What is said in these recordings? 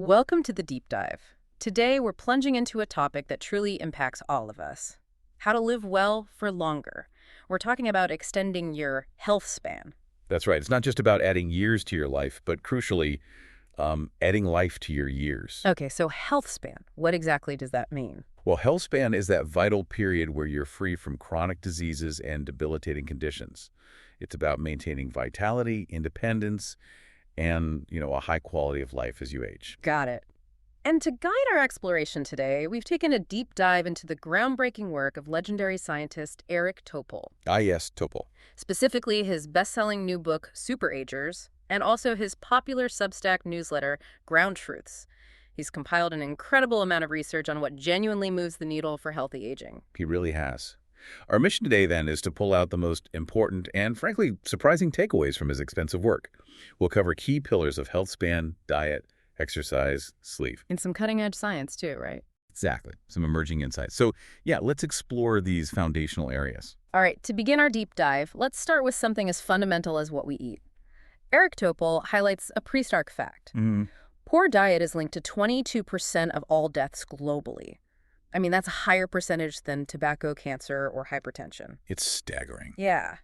Welcome to the Deep Dive. Today, we're plunging into a topic that truly impacts all of us. How to live well for longer. We're talking about extending your health span. That's right. It's not just about adding years to your life, but crucially, adding life to your years. Okay, so health span. What exactly does that mean? Well, health span is that vital period where you're free from chronic diseases and debilitating conditions. It's about maintaining vitality, independence, and, a high quality of life as you age. Got it. And to guide our exploration today, we've taken a deep dive into the groundbreaking work of legendary scientist Eric Topol. Ah, yes, Topol. Specifically, his best-selling new book, Super Agers, and also his popular Substack newsletter, Ground Truths. He's compiled an incredible amount of research on what genuinely moves the needle for healthy aging. He really has. Our mission today, then, is to pull out the most important and, frankly, surprising takeaways from his extensive work. We'll cover key pillars of health span, diet, exercise, sleep. And some cutting-edge science, too, right? Exactly. Some emerging insights. So, let's explore these foundational areas. All right, to begin our deep dive, let's start with something as fundamental as what we eat. Eric Topol highlights a pretty stark fact. Poor diet is linked to 22% of all deaths globally. I mean, that's a higher percentage than tobacco, cancer, or hypertension. It's staggering. Yeah.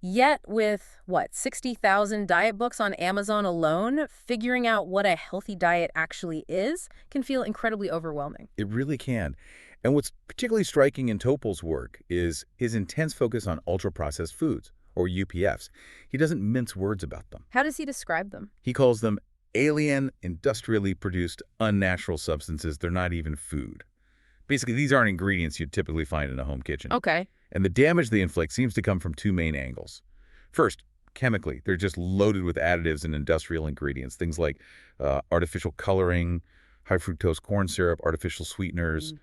Yet with, 60,000 diet books on Amazon alone, figuring out what a healthy diet actually is can feel incredibly overwhelming. It really can. And what's particularly striking in Topol's work is his intense focus on ultra-processed foods, or UPFs. He doesn't mince words about them. How does he describe them? He calls them alien, industrially produced, unnatural substances. They're not even food. Basically, these aren't ingredients you'd typically find in a home kitchen. Okay. And the damage they inflict seems to come from two main angles. First, chemically, they're just loaded with additives and industrial ingredients, things like artificial coloring, high fructose corn syrup, artificial sweeteners,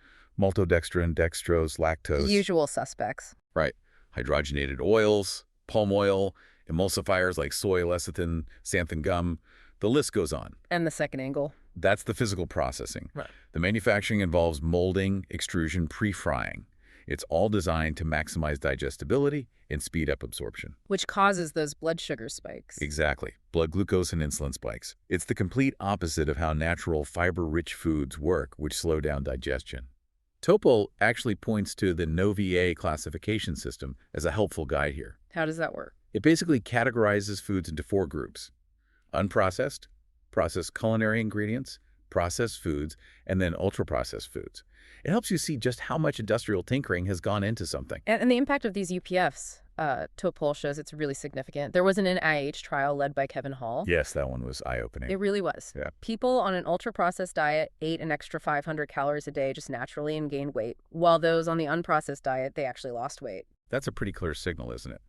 maltodextrin, dextrose, lactose. Usual suspects. Right. Hydrogenated oils, palm oil, emulsifiers like soy lecithin, xanthan gum. The list goes on. And the second angle? That's the physical processing. Right. The manufacturing involves molding, extrusion, pre-frying. It's all designed to maximize digestibility and speed up absorption. Which causes those blood sugar spikes. Exactly. Blood glucose and insulin spikes. It's the complete opposite of how natural fiber-rich foods work, which slow down digestion. Topol actually points to the NOVA classification system as a helpful guide here. How does that work? It basically categorizes foods into 4 groups: unprocessed, processed culinary ingredients, processed foods, and then ultra-processed foods. It helps you see just how much industrial tinkering has gone into something. And the impact of these UPFs, Topol shows it's really significant. There was an NIH trial led by Kevin Hall. Yes, that one was eye-opening. It really was. Yeah. People on an ultra-processed diet ate an extra 500 calories a day just naturally and gained weight, while those on the unprocessed diet, they actually lost weight. That's a pretty clear signal, isn't it?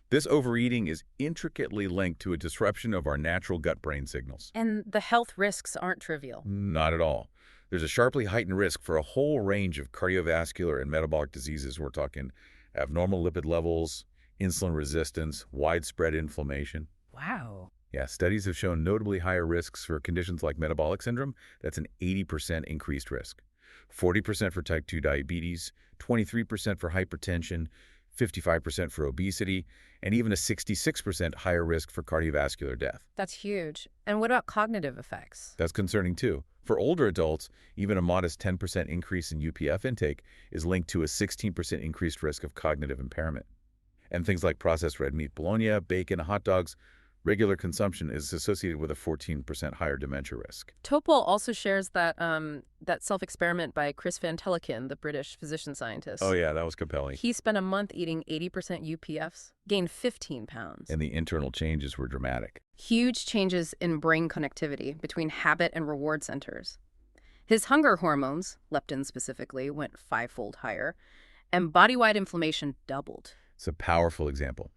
This overeating is intricately linked to a disruption of our natural gut-brain signals. And the health risks aren't trivial. Not at all. There's a sharply heightened risk for a whole range of cardiovascular and metabolic diseases. We're talking abnormal lipid levels, insulin resistance, widespread inflammation. Wow. Yeah, studies have shown notably higher risks for conditions like metabolic syndrome. That's an 80% increased risk. 40% for type 2 diabetes, 23% for hypertension, 55% for obesity, and even a 66% higher risk for cardiovascular death. That's huge. And what about cognitive effects? That's concerning too. For older adults, even a modest 10% increase in UPF intake is linked to a 16% increased risk of cognitive impairment. And things like processed red meat, bologna, bacon, hot dogs, regular consumption is associated with a 14% higher dementia risk. Topol also shares that self-experiment by Chris Van Teleken, the British physician scientist. Oh yeah, that was compelling. He spent a month eating 80% UPFs, gained 15 pounds. And the internal changes were dramatic. Huge changes in brain connectivity between habit and reward centers. His hunger hormones, leptin specifically, went 5-fold higher, and body-wide inflammation doubled. It's a powerful example.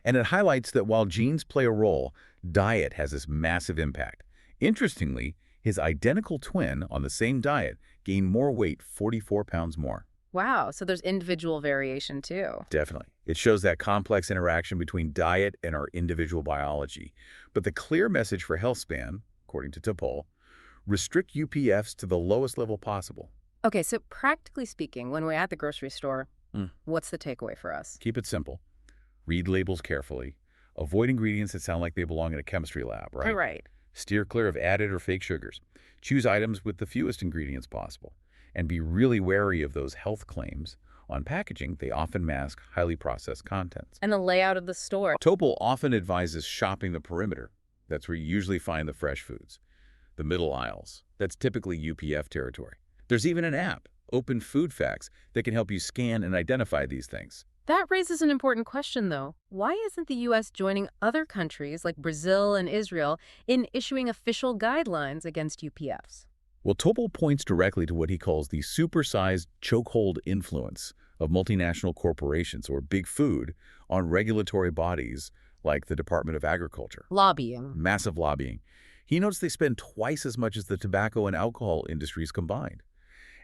And it highlights that while genes play a role, diet has this massive impact. Interestingly, his identical twin on the same diet gained more weight, 44 pounds more. Wow, so there's individual variation too. Definitely. It shows that complex interaction between diet and our individual biology. But the clear message for health span, according to Topol, restrict UPFs to the lowest level possible. Okay, so practically speaking, when we're at the grocery store, what's the takeaway for us? Keep it simple. Read labels carefully. Avoid ingredients that sound like they belong in a chemistry lab, right? Right. Steer clear of added or fake sugars. Choose items with the fewest ingredients possible. And be really wary of those health claims. On packaging, they often mask highly processed contents. And the layout of the store. Topol often advises shopping the perimeter. That's where you usually find the fresh foods. The middle aisles. That's typically UPF territory. There's even an app, Open Food Facts, that can help you scan and identify these things. That raises an important question, though. Why isn't the U.S. joining other countries like Brazil and Israel in issuing official guidelines against UPFs? Well, Topol points directly to what he calls the supersized chokehold influence of multinational corporations, or big food, on regulatory bodies like the Department of Agriculture. Lobbying. Massive lobbying. He notes they spend twice as much as the tobacco and alcohol industries combined.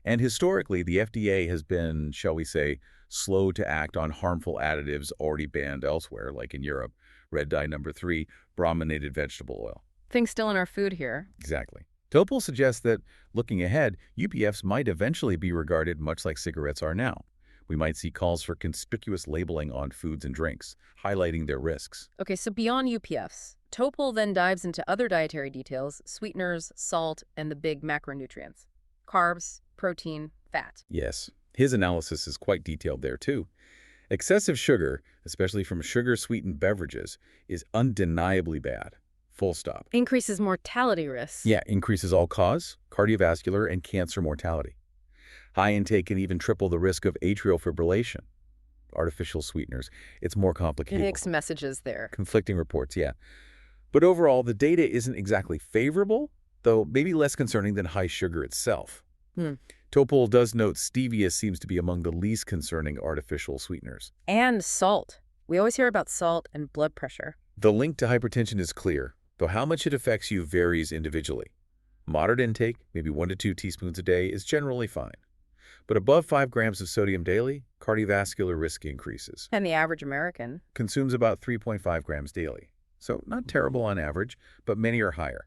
And historically, the FDA has been, shall we say, slow to act on harmful additives already banned elsewhere, like in Europe, red dye number 3, brominated vegetable oil. Things still in our food here. Exactly. Topol suggests that, looking ahead, UPFs might eventually be regarded much like cigarettes are now. We might see calls for conspicuous labeling on foods and drinks, highlighting their risks. Okay, so beyond UPFs, Topol then dives into other dietary details, sweeteners, salt, and the big macronutrients. Carbs, protein, fat. Yes, his analysis is quite detailed there too. Excessive sugar, especially from sugar-sweetened beverages, is undeniably bad. Full stop. Increases mortality risks. Yeah, increases all-cause, cardiovascular, and cancer mortality. High intake can even triple the risk of atrial fibrillation. Artificial sweeteners, it's more complicated. Mixed messages there. Conflicting reports, yeah. But overall, the data isn't exactly favorable, though maybe less concerning than high sugar itself. Topol does note stevia seems to be among the least concerning artificial sweeteners. And salt. We always hear about salt and blood pressure. The link to hypertension is clear, though how much it affects you varies individually. Moderate intake, maybe 1 to 2 teaspoons a day, is generally fine. But above 5 grams of sodium daily, cardiovascular risk increases. And the average American consumes about 3.5 grams daily. So not terrible on average, but many are higher.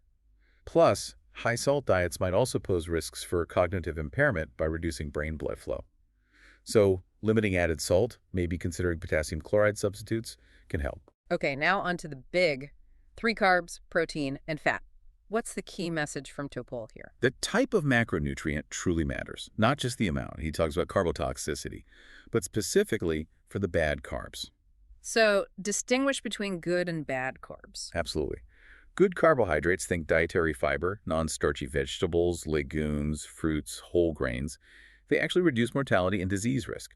Plus, high salt diets might also pose risks for cognitive impairment by reducing brain blood flow. So limiting added salt, maybe considering potassium chloride substitutes, can help. Okay, now onto the big 3 carbs, protein, and fat. What's the key message from Topol here? The type of macronutrient truly matters, not just the amount. He talks about carbotoxicity, but specifically for the bad carbs. So distinguish between good and bad carbs. Absolutely. Good carbohydrates, think dietary fiber, non-starchy vegetables, legumes, fruits, whole grains. They actually reduce mortality and disease risk.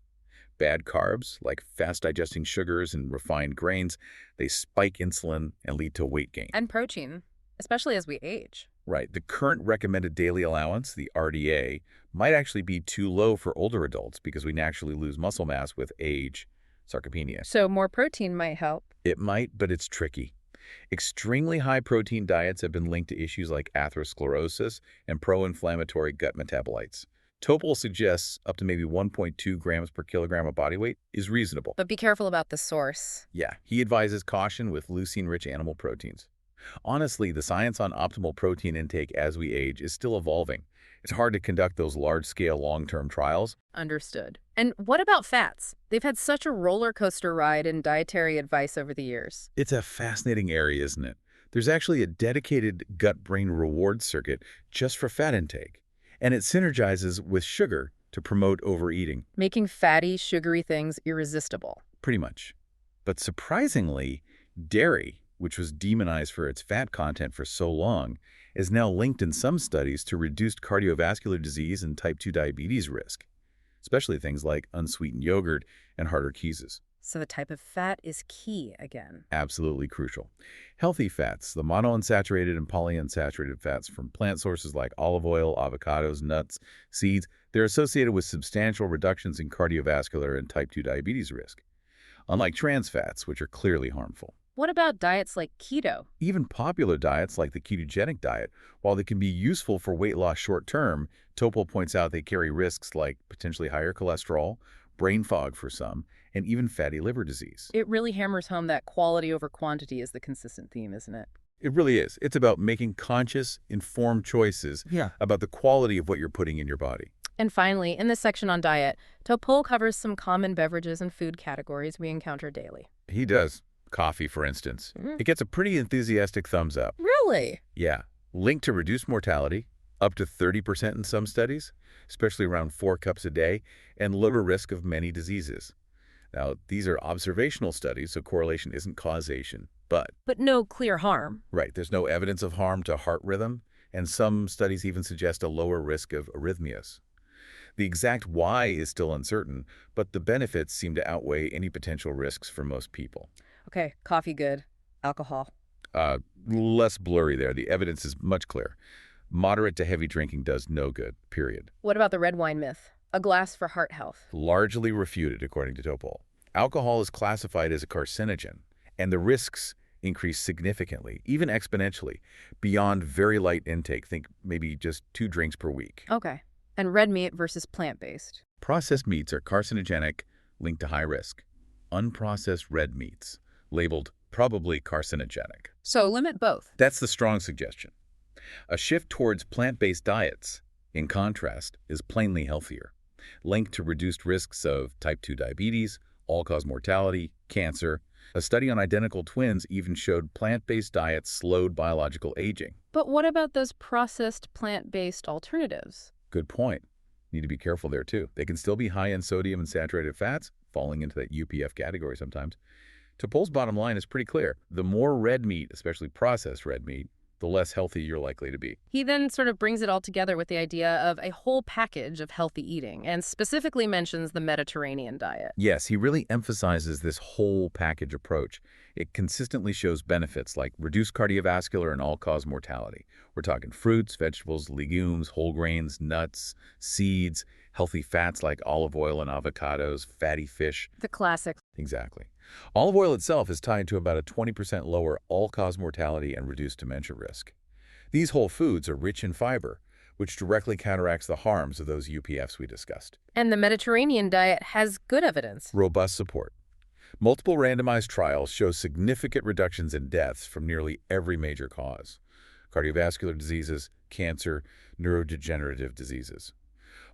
Bad carbs, like fast-digesting sugars and refined grains, they spike insulin and lead to weight gain. And protein, especially as we age. Right. The current recommended daily allowance, the RDA, might actually be too low for older adults because we naturally lose muscle mass with age, sarcopenia. So more protein might help. It might, but it's tricky. Extremely high protein diets have been linked to issues like atherosclerosis and pro-inflammatory gut metabolites. Topol suggests up to maybe 1.2 grams per kilogram of body weight is reasonable. But be careful about the source. Yeah, he advises caution with leucine-rich animal proteins. Honestly, the science on optimal protein intake as we age is still evolving. It's hard to conduct those large-scale long-term trials. Understood. And what about fats? They've had such a roller coaster ride in dietary advice over the years. It's a fascinating area, isn't it? There's actually a dedicated gut-brain reward circuit just for fat intake, and it synergizes with sugar to promote overeating. Making fatty, sugary things irresistible. Pretty much. But surprisingly, dairy, which was demonized for its fat content for so long, is now linked in some studies to reduced cardiovascular disease and type 2 diabetes risk, especially things like unsweetened yogurt and harder cheeses. So the type of fat is key again. Absolutely crucial. Healthy fats, the monounsaturated and polyunsaturated fats from plant sources like olive oil, avocados, nuts, seeds, they're associated with substantial reductions in cardiovascular and type 2 diabetes risk, unlike trans fats, which are clearly harmful. What about diets like keto? Even popular diets like the ketogenic diet, while they can be useful for weight loss short-term, Topol points out they carry risks like potentially higher cholesterol, brain fog for some, and even fatty liver disease. It really hammers home that quality over quantity is the consistent theme, isn't it? It really is. It's about making conscious, informed choices about the quality of what you're putting in your body. And finally, in this section on diet, Topol covers some common beverages and food categories we encounter daily. He does. Coffee, for instance. It gets a pretty enthusiastic thumbs up. Really? Yeah. Linked to reduced mortality, up to 30% in some studies, especially around 4 cups a day, and lower risk of many diseases. Now, these are observational studies, so correlation isn't causation, but no clear harm. right, there's no evidence of harm to heart rhythm, and some studies even suggest a lower risk of arrhythmias. The exact why is still uncertain, but the benefits seem to outweigh any potential risks for most people. Okay, coffee good. Alcohol? Less blurry there. The evidence is much clearer. Moderate to heavy drinking does no good, period. What about the red wine myth? A glass for heart health? Largely refuted, according to Topol. Alcohol is classified as a carcinogen, and the risks increase significantly, even exponentially, beyond very light intake. Think maybe just 2 drinks per week. Okay. And red meat versus plant-based? Processed meats are carcinogenic, linked to high risk. Unprocessed red meats, labeled probably carcinogenic. So limit both. That's the strong suggestion. A shift towards plant-based diets, in contrast, is plainly healthier, linked to reduced risks of type 2 diabetes, all-cause mortality, cancer. A study on identical twins even showed plant-based diets slowed biological aging. But what about those processed plant-based alternatives? Good point. Need to be careful there, too. They can still be high in sodium and saturated fats, falling into that UPF category sometimes. Topol's bottom line is pretty clear. The more red meat, especially processed red meat, the less healthy you're likely to be. He then sort of brings it all together with the idea of a whole package of healthy eating and specifically mentions the Mediterranean diet. Yes, he really emphasizes this whole package approach. It consistently shows benefits like reduced cardiovascular and all-cause mortality. We're talking fruits, vegetables, legumes, whole grains, nuts, seeds, healthy fats like olive oil and avocados, fatty fish. The classic. Exactly. Olive oil itself is tied to about a 20% lower all-cause mortality and reduced dementia risk. These whole foods are rich in fiber, which directly counteracts the harms of those UPFs we discussed. And the Mediterranean diet has good evidence. Robust support. Multiple randomized trials show significant reductions in deaths from nearly every major cause: cardiovascular diseases, cancer, neurodegenerative diseases.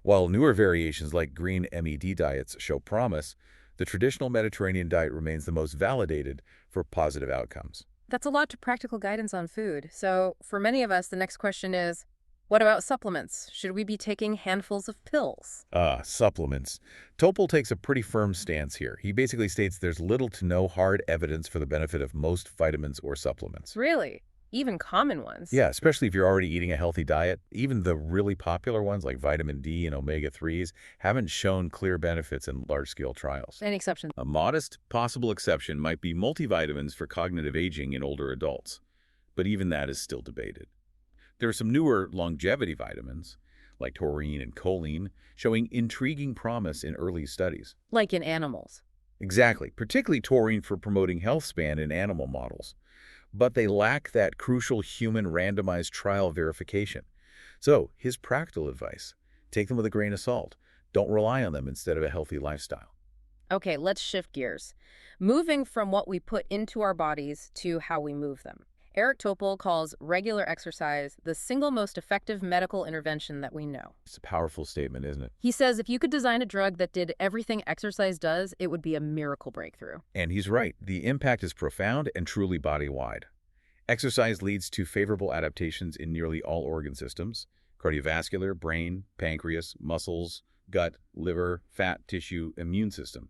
While newer variations like green MED diets show promise, the traditional Mediterranean diet remains the most validated for positive outcomes. That's a lot to practical guidance on food. So for many of us, the next question is, what about supplements? Should we be taking handfuls of pills? Supplements. Topol takes a pretty firm stance here. He basically states there's little to no hard evidence for the benefit of most vitamins or supplements. Really? Even common ones? Yeah, especially if you're already eating a healthy diet. Even the really popular ones like vitamin D and omega-3s haven't shown clear benefits in large-scale trials. Any exceptions? A modest possible exception might be multivitamins for cognitive aging in older adults, but even that is still debated. There are some newer longevity vitamins, like taurine and choline, showing intriguing promise in early studies. Like in animals? Exactly, particularly taurine for promoting health span in animal models. But they lack that crucial human randomized trial verification. So, his practical advice: take them with a grain of salt. Don't rely on them instead of a healthy lifestyle. Okay, let's shift gears. Moving from what we put into our bodies to how we move them. Eric Topol calls regular exercise the single most effective medical intervention that we know. It's a powerful statement, isn't it? He says if you could design a drug that did everything exercise does, it would be a miracle breakthrough. And he's right. The impact is profound and truly body-wide. Exercise leads to favorable adaptations in nearly all organ systems: cardiovascular, brain, pancreas, muscles, gut, liver, fat, tissue, immune system.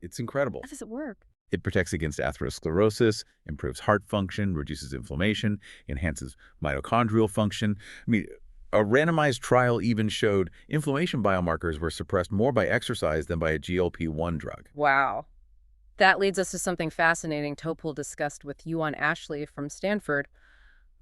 It's incredible. How does it work? It protects against atherosclerosis, improves heart function, reduces inflammation, enhances mitochondrial function. A randomized trial even showed inflammation biomarkers were suppressed more by exercise than by a GLP-1 drug. Wow. That leads us to something fascinating Topol discussed with Yuan Ashley from Stanford,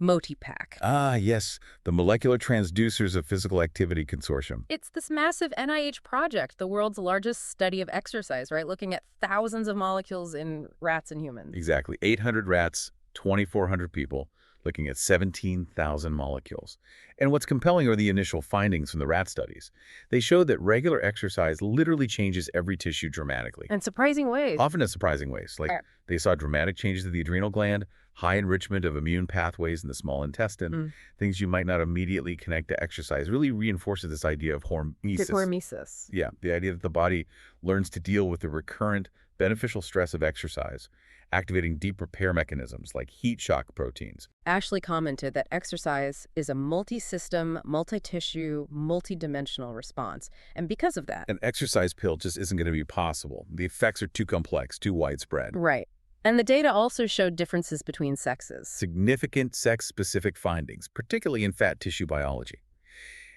MotiPAC. Ah, yes, the Molecular Transducers of Physical Activity Consortium. It's this massive NIH project, the world's largest study of exercise, right? Looking at thousands of molecules in rats and humans. Exactly. 800 rats, 2,400 people, looking at 17,000 molecules. And what's compelling are the initial findings from the rat studies. They showed that regular exercise literally changes every tissue dramatically. In surprising ways. Often in surprising ways. Like they saw dramatic changes to the adrenal gland, high enrichment of immune pathways in the small intestine, things you might not immediately connect to exercise. Really reinforces this idea of hormesis. Hormesis. Yeah, the idea that the body learns to deal with the recurrent beneficial stress of exercise activating deep repair mechanisms like heat shock proteins. Ashley commented that exercise is a multi-system, multi-tissue, multi-dimensional response. And because of that, An exercise pill just isn't going to be possible. The effects are too complex, too widespread. right. And the data also showed differences between sexes. Significant sex-specific findings, particularly in fat tissue biology.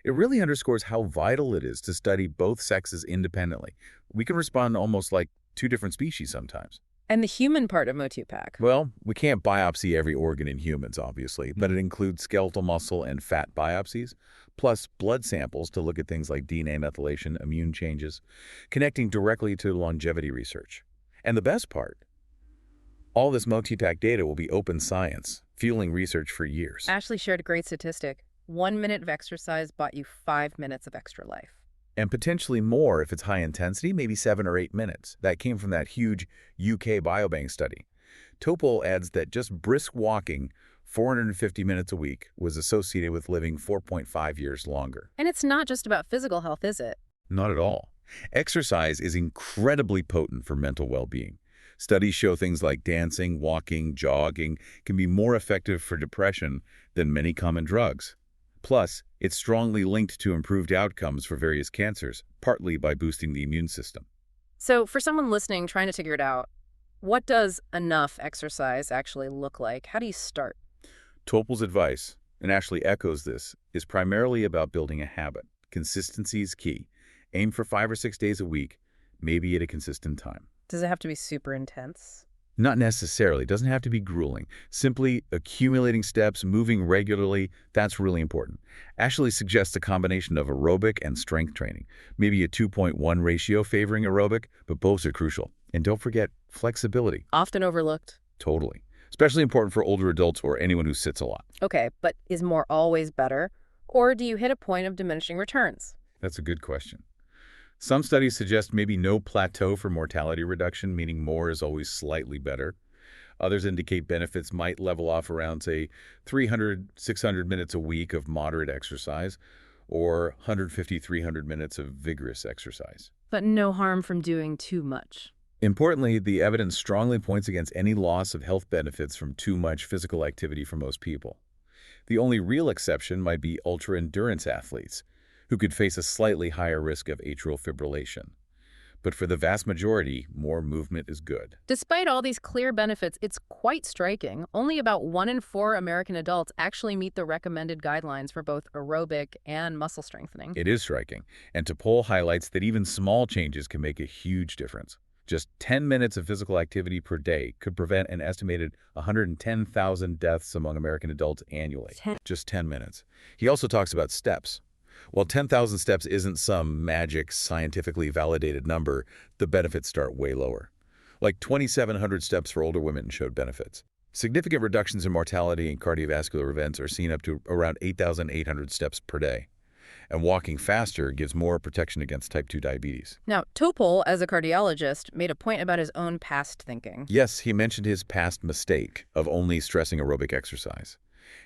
It really underscores how vital it is to study both sexes independently. We can respond almost like two different species sometimes. And the human part of Motupac. Well, we can't biopsy every organ in humans, obviously, but it includes skeletal muscle and fat biopsies, plus blood samples to look at things like DNA methylation, immune changes, connecting directly to longevity research. And the best part, all this Motupac data will be open science, fueling research for years. Ashley shared a great statistic. 1 minute of exercise bought you 5 minutes of extra life. And potentially more if it's high intensity, maybe 7 or 8 minutes. That came from that huge UK biobank study. Topol adds that just brisk walking 450 minutes a week was associated with living 4.5 years longer. And it's not just about physical health, is it? Not at all. Exercise is incredibly potent for mental well-being. Studies show things like dancing, walking, jogging can be more effective for depression than many common drugs. Plus, it's strongly linked to improved outcomes for various cancers, partly by boosting the immune system. So for someone listening, trying to figure it out, what does enough exercise actually look like? How do you start? Topol's advice, and Ashley echoes this, is primarily about building a habit. Consistency is key. Aim for 5 or 6 days a week, maybe at a consistent time. Does it have to be super intense? Not necessarily. It doesn't have to be grueling. Simply accumulating steps, moving regularly, that's really important. Ashley suggests a combination of aerobic and strength training, maybe a 2.1 ratio favoring aerobic, but both are crucial. And don't forget flexibility. Often overlooked. Totally. Especially important for older adults or anyone who sits a lot. Okay, but is more always better? Or do you hit a point of diminishing returns? That's a good question. Some studies suggest maybe no plateau for mortality reduction, meaning more is always slightly better. Others indicate benefits might level off around, say, 300, 600 minutes a week of moderate exercise or 150, 300 minutes of vigorous exercise. But no harm from doing too much. Importantly, the evidence strongly points against any loss of health benefits from too much physical activity for most people. The only real exception might be ultra-endurance athletes, who could face a slightly higher risk of atrial fibrillation. But for the vast majority, more movement is good. Despite all these clear benefits, it's quite striking. Only about 1 in 4 American adults actually meet the recommended guidelines for both aerobic and muscle strengthening. It is striking, and Topol highlights that even small changes can make a huge difference. Just 10 minutes of physical activity per day could prevent an estimated 110,000 deaths among American adults annually. Just 10 minutes. He also talks about steps. While 10,000 steps isn't some magic, scientifically validated number, the benefits start way lower. Like 2,700 steps for older women showed benefits. Significant reductions in mortality and cardiovascular events are seen up to around 8,800 steps per day. And walking faster gives more protection against type 2 diabetes. Now, Topol, as a cardiologist, made a point about his own past thinking. Yes, he mentioned his past mistake of only stressing aerobic exercise.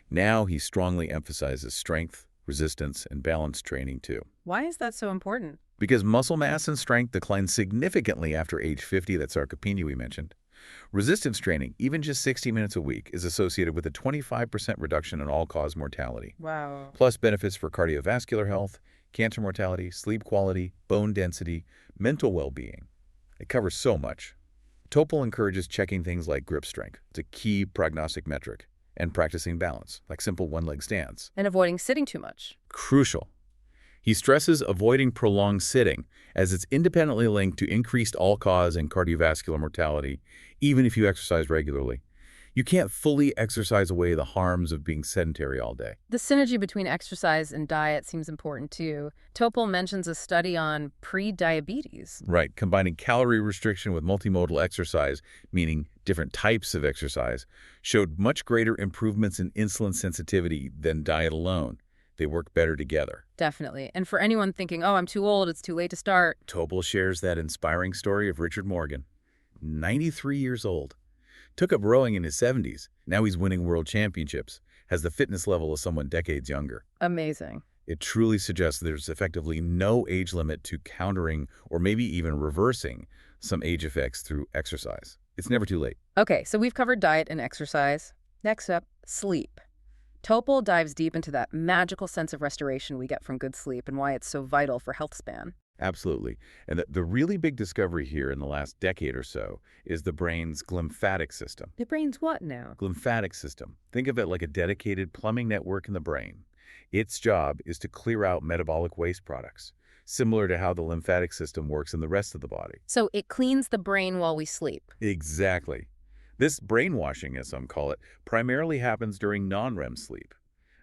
Now he strongly emphasizes strength, resistance, and balance training too. Why is that so important? Because muscle mass and strength decline significantly after age 50, that sarcopenia we mentioned. Resistance training, even just 60 minutes a week, is associated with a 25% reduction in all-cause mortality. Wow. Plus benefits for cardiovascular health, cancer mortality, sleep quality, bone density, mental well-being. It covers so much. Topol encourages checking things like grip strength. It's a key prognostic metric. And practicing balance, like simple one-leg stands. And avoiding sitting too much. Crucial. He stresses avoiding prolonged sitting, as it's independently linked to increased all-cause and cardiovascular mortality, even if you exercise regularly. You can't fully exercise away the harms of being sedentary all day. The synergy between exercise and diet seems important too. Topol mentions a study on pre-diabetes. Right, combining calorie restriction with multimodal exercise, meaning different types of exercise, showed much greater improvements in insulin sensitivity than diet alone. They work better together. Definitely. And for anyone thinking, oh, I'm too old, it's too late to start. Topol shares that inspiring story of Richard Morgan, 93 years old. Took up rowing in his 70s. Now he's winning world championships, has the fitness level of someone decades younger. Amazing. It truly suggests there's effectively no age limit to countering or maybe even reversing some age effects through exercise. It's never too late. Okay, so we've covered diet and exercise. Next up, sleep. Topol dives deep into that magical sense of restoration we get from good sleep and why it's so vital for health span. Absolutely. And the really big discovery here in the last decade or so is the brain's glymphatic system. The brain's what now? Glymphatic system. Think of it like a dedicated plumbing network in the brain. Its job is to clear out metabolic waste products, similar to how the lymphatic system works in the rest of the body. So it cleans the brain while we sleep. Exactly. This brainwashing, as some call it, primarily happens during non-REM sleep,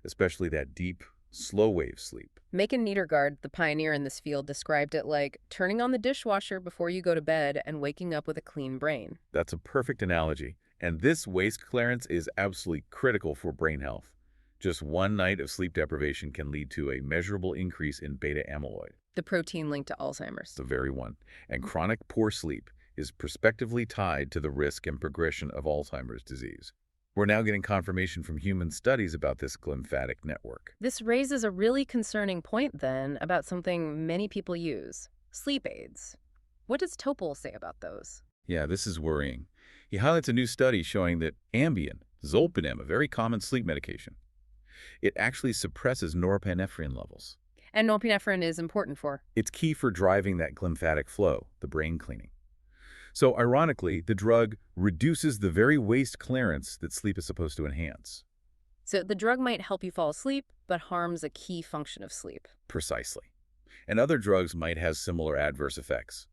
especially that deep, slow-wave sleep. Macon Niedergard, the pioneer in this field, described it like turning on the dishwasher before you go to bed and waking up with a clean brain. That's a perfect analogy. And this waste clearance is absolutely critical for brain health. Just one night of sleep deprivation can lead to a measurable increase in beta amyloid. The protein linked to Alzheimer's. The very one. And chronic poor sleep is prospectively tied to the risk and progression of Alzheimer's disease. We're now getting confirmation from human studies about this glymphatic network. This raises a really concerning point, then, about something many people use, sleep aids. What does Topol say about those? Yeah, this is worrying. He highlights a new study showing that Ambien, Zolpidem, a very common sleep medication, it actually suppresses norepinephrine levels. And norepinephrine is important for? It's key for driving that glymphatic flow, the brain cleaning. So, ironically, the drug reduces the very waste clearance that sleep is supposed to enhance. So the drug might help you fall asleep, but harms a key function of sleep. Precisely. And other drugs might have similar adverse effects.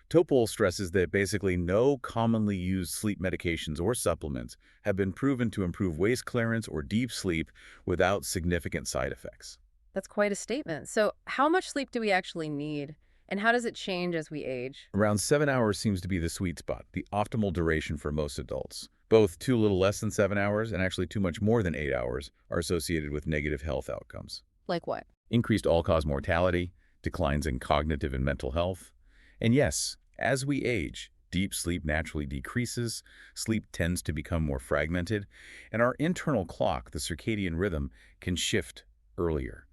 Topol stresses that basically no commonly used sleep medications or supplements have been proven to improve waste clearance or deep sleep without significant side effects. That's quite a statement. So how much sleep do we actually need? And how does it change as we age? Around 7 hours seems to be the sweet spot, the optimal duration for most adults. Both too little less than 7 hours and actually too much more than 8 hours are associated with negative health outcomes. Like what? Increased all-cause mortality, declines in cognitive and mental health. And yes, as we age, deep sleep naturally decreases, sleep tends to become more fragmented, and our internal clock, the circadian rhythm, can shift earlier.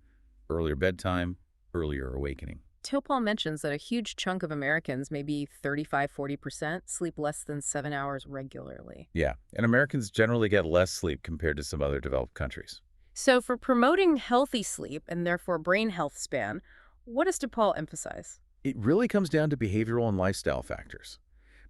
Earlier bedtime, earlier awakening. Topol mentions that a huge chunk of Americans, maybe 35–40%, sleep less than 7 hours regularly. Yeah, and Americans generally get less sleep compared to some other developed countries. So for promoting healthy sleep and therefore brain health span, what does Topol emphasize? It really comes down to behavioral and lifestyle factors.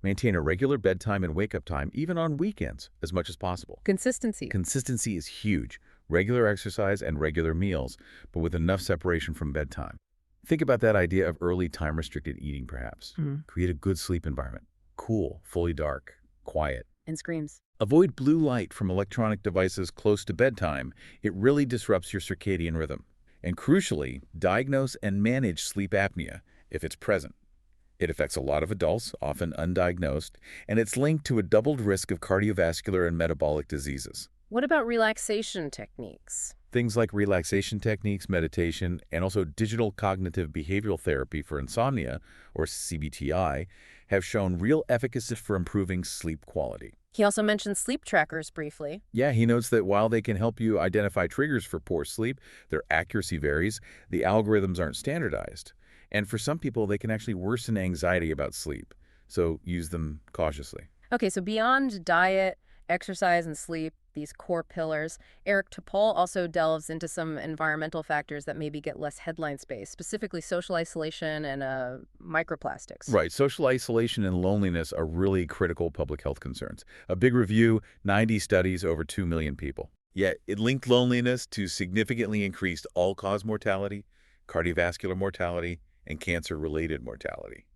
Maintain a regular bedtime and wake-up time, even on weekends, as much as possible. Consistency. Consistency is huge. Regular exercise and regular meals, but with enough separation from bedtime. Think about that idea of early time-restricted eating, perhaps. Create a good sleep environment. Cool, fully dark, quiet. And screams. Avoid blue light from electronic devices close to bedtime. It really disrupts your circadian rhythm. And crucially, diagnose and manage sleep apnea if it's present. It affects a lot of adults, often undiagnosed, and it's linked to a doubled risk of cardiovascular and metabolic diseases. What about relaxation techniques? Things like relaxation techniques, meditation, and also digital cognitive behavioral therapy for insomnia, or CBTI, have shown real efficacy for improving sleep quality. He also mentioned sleep trackers briefly. Yeah, he notes that while they can help you identify triggers for poor sleep, their accuracy varies, the algorithms aren't standardized. And for some people, they can actually worsen anxiety about sleep. So use them cautiously. Okay, so beyond diet, exercise, and sleep, these core pillars, Eric Topol also delves into some environmental factors that maybe get less headline space, specifically social isolation and microplastics. Right. Social isolation and loneliness are really critical public health concerns. A big review, 90 studies, over 2 million people. Yet it linked loneliness to significantly increased all-cause mortality, cardiovascular mortality, and cancer-related mortality.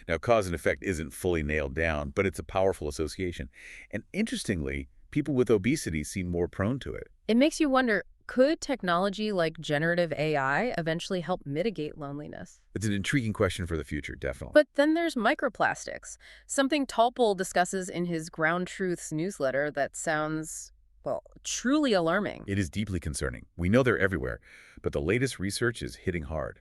Now, cause and effect isn't fully nailed down, but it's a powerful association. And interestingly, people with obesity seem more prone to it. It makes you wonder, could technology like generative AI eventually help mitigate loneliness? It's an intriguing question for the future, definitely. But then there's microplastics, something Topol discusses in his Ground Truths newsletter that sounds, well, truly alarming. It is deeply concerning. We know they're everywhere, but the latest research is hitting hard.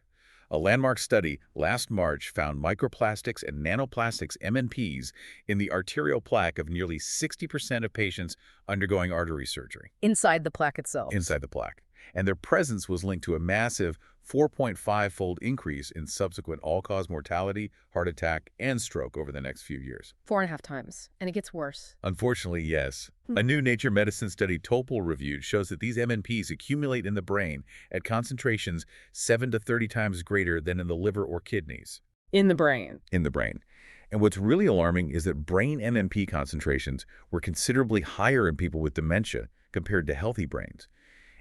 A landmark study last March found microplastics and nanoplastics, MNPs, in the arterial plaque of nearly 60% of patients undergoing artery surgery. Inside the plaque itself. Inside the plaque. and their presence was linked to a massive 4.5-fold increase in subsequent all-cause mortality, heart attack, and stroke over the next few years. 4.5 times. And it gets worse. Unfortunately, yes. A new Nature Medicine study Topol reviewed shows that these MNPs accumulate in the brain at concentrations 7 to 30 times greater than in the liver or kidneys. In the brain. In the brain. And what's really alarming is that brain MMP concentrations were considerably higher in people with dementia compared to healthy brains.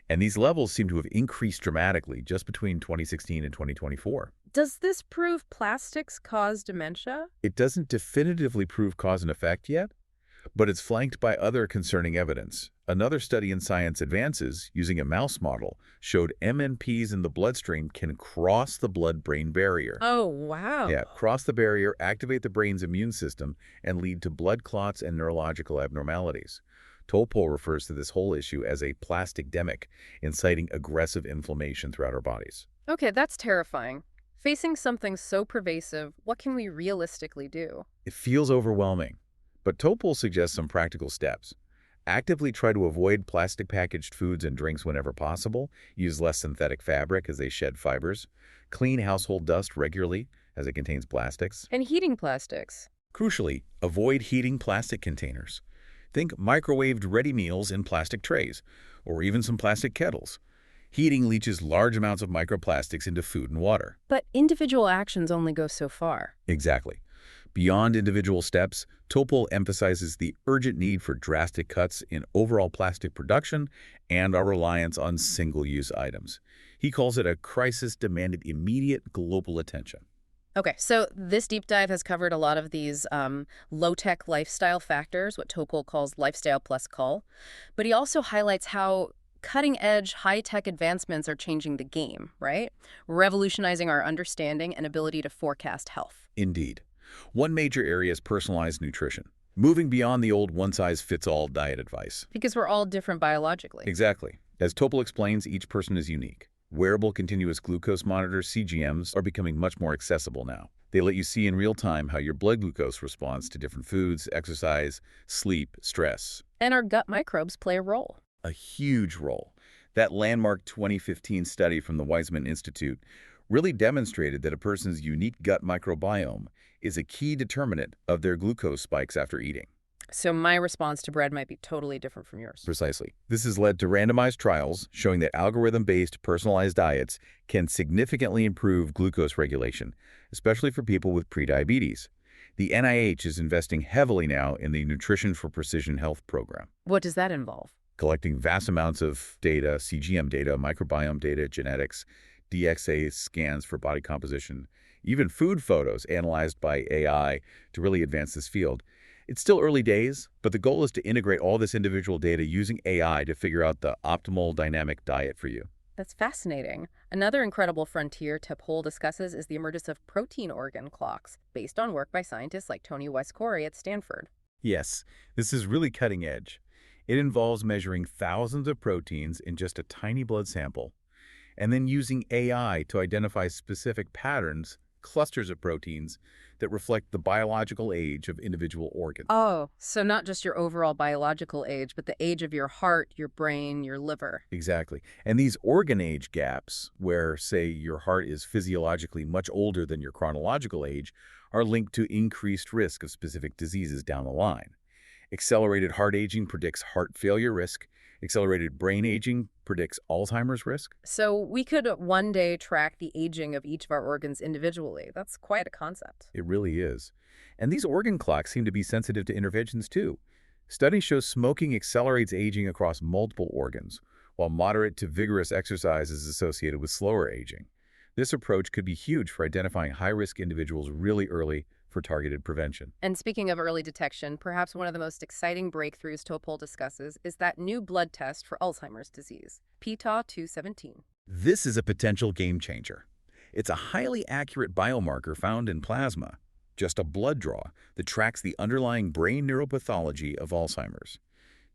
And these levels seem to have increased dramatically just between 2016 and 2024. Does this prove plastics cause dementia? It doesn't definitively prove cause and effect yet, but it's flanked by other concerning evidence. Another study in Science Advances, using a mouse model, showed MNPs in the bloodstream can cross the blood-brain barrier. Oh, wow. Yeah, cross the barrier, activate the brain's immune system, and lead to blood clots and neurological abnormalities. Topol refers to this whole issue as a plasticdemic, inciting aggressive inflammation throughout our bodies. Okay, that's terrifying. Facing something so pervasive, what can we realistically do? It feels overwhelming, but Topol suggests some practical steps. Actively try to avoid plastic-packaged foods and drinks whenever possible. Use less synthetic fabric as they shed fibers. Clean household dust regularly as it contains plastics. And heating plastics. Crucially, avoid heating plastic containers. Think microwaved ready meals in plastic trays, or even some plastic kettles. Heating leaches large amounts of microplastics into food and water. But individual actions only go so far. Exactly. Beyond individual steps, Topol emphasizes the urgent need for drastic cuts in overall plastic production and our reliance on single-use items. He calls it a crisis demanded immediate global attention. Okay, so this deep dive has covered a lot of these low-tech lifestyle factors, what Topol calls lifestyle plus cull. But he also highlights how cutting-edge, high-tech advancements are changing the game, right? Revolutionizing our understanding and ability to forecast health. Indeed. One major area is personalized nutrition, moving beyond the old one-size-fits-all diet advice. Because we're all different biologically. Exactly. As Topol explains, each person is unique. Wearable continuous glucose monitors, CGMs, are becoming much more accessible now. They let you see in real time how your blood glucose responds to different foods, exercise, sleep, stress. And our gut microbes play a role. A huge role. That landmark 2015 study from the Weizmann Institute really demonstrated that a person's unique gut microbiome is a key determinant of their glucose spikes after eating. So my response to bread might be totally different from yours. Precisely. This has led to randomized trials showing that algorithm-based personalized diets can significantly improve glucose regulation, especially for people with prediabetes. The NIH is investing heavily now in the Nutrition for Precision Health program. What does that involve? Collecting vast amounts of data, CGM data, microbiome data, genetics, DXA scans for body composition, even food photos analyzed by AI to really advance this field. It's still early days, but the goal is to integrate all this individual data using AI to figure out the optimal dynamic diet for you. That's fascinating. Another incredible frontier Topol discusses is the emergence of protein organ clocks, based on work by scientists like Tony West-Corey at Stanford. Yes, this is really cutting edge. It involves measuring thousands of proteins in just a tiny blood sample, and then using AI to identify specific patterns, clusters of proteins, that reflect the biological age of individual organs. Oh, so not just your overall biological age, but the age of your heart, your brain, your liver. Exactly. And these organ age gaps, where, say, your heart is physiologically much older than your chronological age, are linked to increased risk of specific diseases down the line. Accelerated heart aging predicts heart failure risk. Accelerated brain aging predicts Alzheimer's risk. So we could one day track the aging of each of our organs individually. That's quite a concept. It really is. And these organ clocks seem to be sensitive to interventions too. Studies show smoking accelerates aging across multiple organs, while moderate to vigorous exercise is associated with slower aging. This approach could be huge for identifying high-risk individuals really early for targeted prevention. And speaking of early detection, perhaps one of the most exciting breakthroughs Topol discusses is that new blood test for Alzheimer's disease, pTau-217. This is a potential game changer. It's a highly accurate biomarker found in plasma, just a blood draw that tracks the underlying brain neuropathology of Alzheimer's.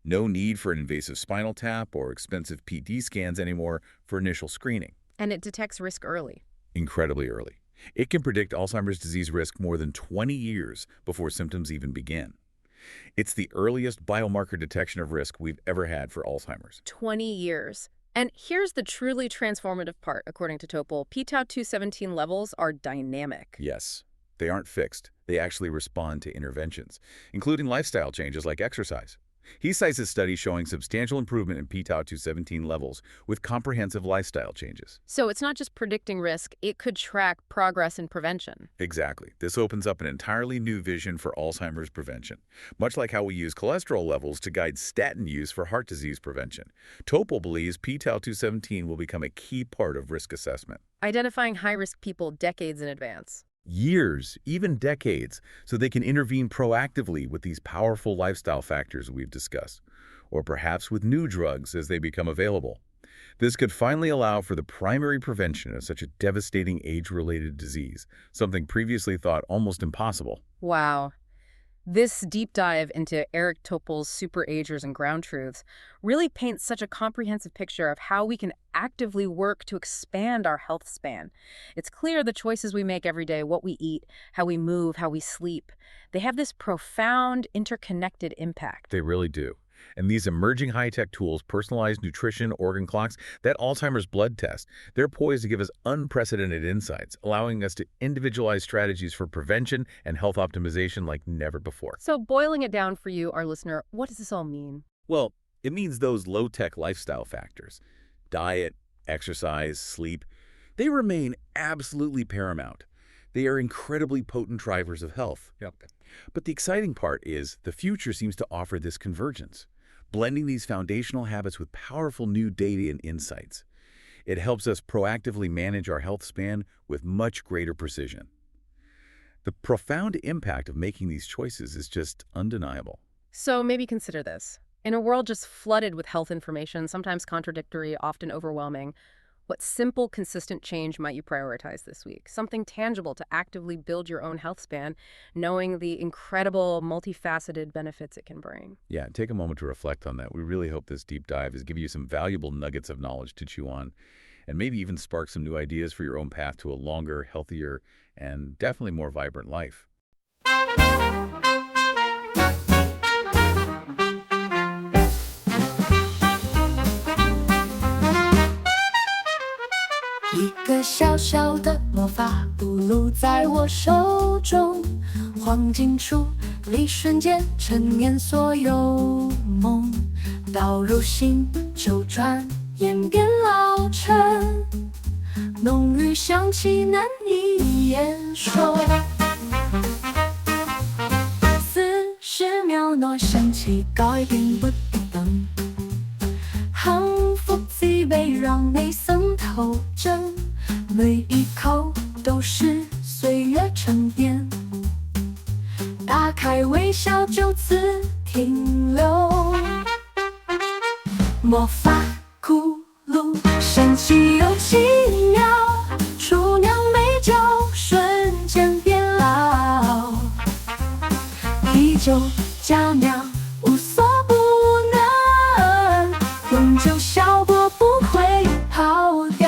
No need for an invasive spinal tap or expensive PT scans anymore for initial screening. And it detects risk early. Incredibly early. It can predict Alzheimer's disease risk more than 20 years before symptoms even begin. It's the earliest biomarker detection of risk we've ever had for Alzheimer's. 20 years. And here's the truly transformative part, according to Topol. p-tau217 levels are dynamic. Yes, they aren't fixed. They actually respond to interventions, including lifestyle changes like exercise. He cites a study showing substantial improvement in p-tau217 levels with comprehensive lifestyle changes. So it's not just predicting risk, it could track progress in prevention. Exactly. This opens up an entirely new vision for Alzheimer's prevention, much like how we use cholesterol levels to guide statin use for heart disease prevention. Topol believes p-tau217 will become a key part of risk assessment. Identifying high-risk people decades in advance. Years, even decades, so they can intervene proactively with these powerful lifestyle factors we've discussed, or perhaps with new drugs as they become available. This could finally allow for the primary prevention of such a devastating age-related disease, something previously thought almost impossible. Wow. This deep dive into Eric Topol's super agers and ground truths really paints such a comprehensive picture of how we can actively work to expand our health span. It's clear the choices we make every day, what we eat, how we move, how we sleep, they have this profound, interconnected impact. They really do. And these emerging high-tech tools, personalized nutrition, organ clocks, that Alzheimer's blood test, they're poised to give us unprecedented insights, allowing us to individualize strategies for prevention and health optimization like never before. So boiling it down for you, our listener, what does this all mean? Well, it means those low-tech lifestyle factors, diet, exercise, sleep, they remain absolutely paramount. They are incredibly potent drivers of health. Yep. But the exciting part is the future seems to offer this convergence, blending these foundational habits with powerful new data and insights. It helps us proactively manage our health span with much greater precision. The profound impact of making these choices is just undeniable. So maybe consider this. In a world just flooded with health information, sometimes contradictory, often overwhelming, what simple, consistent change might you prioritize this week? Something tangible to actively build your own health span, knowing the incredible, multifaceted benefits it can bring. Yeah, take a moment to reflect on that. We really hope this deep dive has given you some valuable nuggets of knowledge to chew on, and maybe even spark some new ideas for your own path to a longer, healthier, and definitely more vibrant life. 一个小小的魔法布鲁在我手中，黄金处理瞬间陈年所有梦，倒入心就转演变老成，浓郁香气难以言说。40秒內香氣改變不等，幸福滋味讓你滲透着，每一口都是歲月沉澱，打開微笑就此停留。魔法咕嚕神奇又奇妙，廚娘美酒瞬間變老，啤酒佳釀無所不能，永久效果不會跑掉。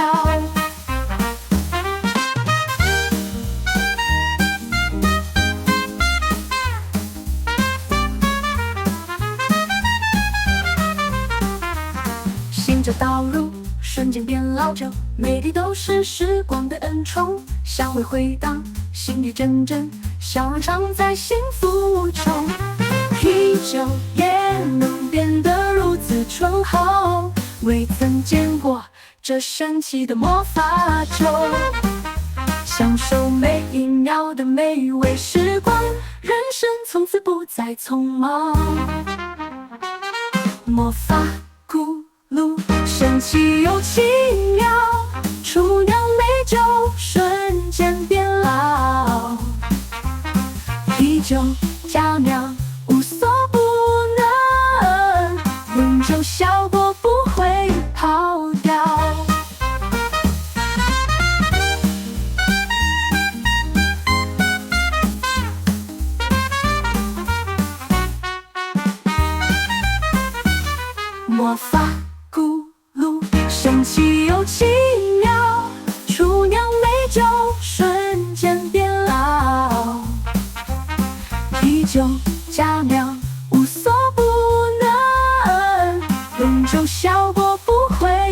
醒着倒入瞬間變老酒，每滴都是時光的恩寵，香味回盪，心裡陣陣，笑容常在幸福中。啤酒也能變得如此醇厚，未曾見過這神奇的魔法酒，享受每一秒的美味時光，人生從此不再匆忙。魔法咕嚕神奇又奇妙，廚娘美酒瞬間變老，啤酒佳釀無所不能，永久效果不會跑掉。魔法咕嚕神奇又奇妙，廚娘美酒瞬間變老，啤酒佳釀無所不能，永久效果不會